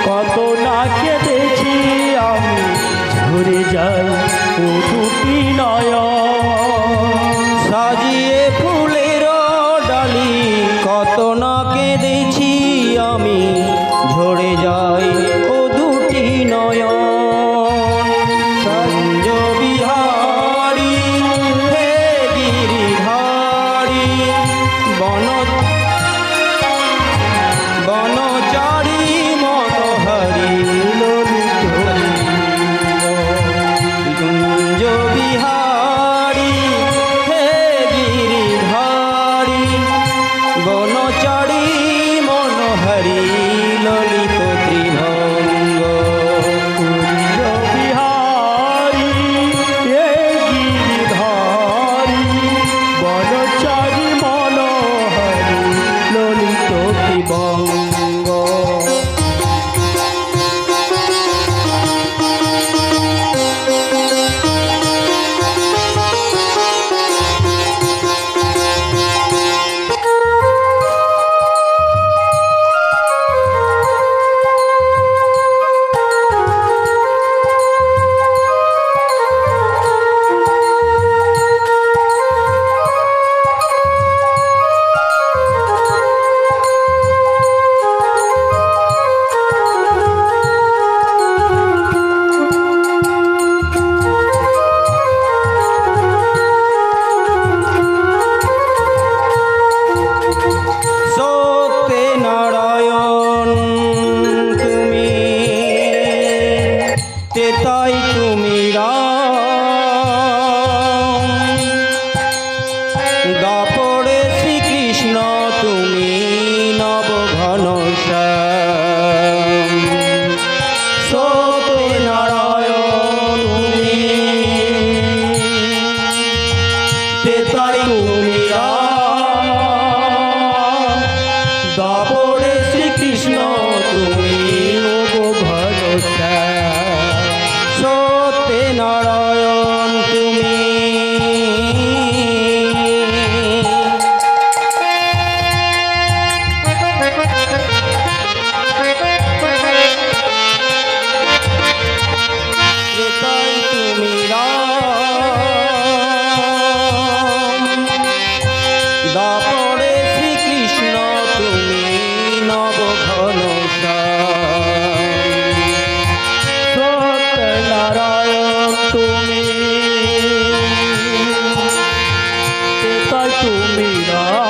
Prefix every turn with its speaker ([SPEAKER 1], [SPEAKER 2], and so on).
[SPEAKER 1] কত না কেঁদেছি আমি, ঝরে যাই ও দুটি নয়ন।
[SPEAKER 2] সাজিয়ে ফুলের ডালি কত না কেঁদেছি আমি, ঝরে যাই ও দুটি নয়ন। সঞ্জ বিহারী হে গিরিধারী, বনচারী মনোহরি কুঞ্জ বিহারী হে গিরিধারী, বনচারী মনোহরি ললিত ত্রিভঙ্গ।
[SPEAKER 1] কুঞ্জ বিহারী হে গিরিধারী, বনচারী মনোহরি ললিত ত্রিভঙ্গ।
[SPEAKER 2] তেতাই তুমি রাম, দাপরে শ্রীকৃষ্ণ তুমি নব ঘনশ্যাম। সত্যনারায়ণ তুমি, তেতাই তুমি রাম, দাপরে শ্রীকৃষ্ণ তুমি নব ঘনশ্যাম। সত্যনারায়ণ তুমি। তেতাই তুমি রাম, দাপরে শ্রীকৃষ্ণ তুমি নব ঘনশ্যাম।
[SPEAKER 1] সত্যনারায়ণ তুমি, তেতাই তুমি রাম,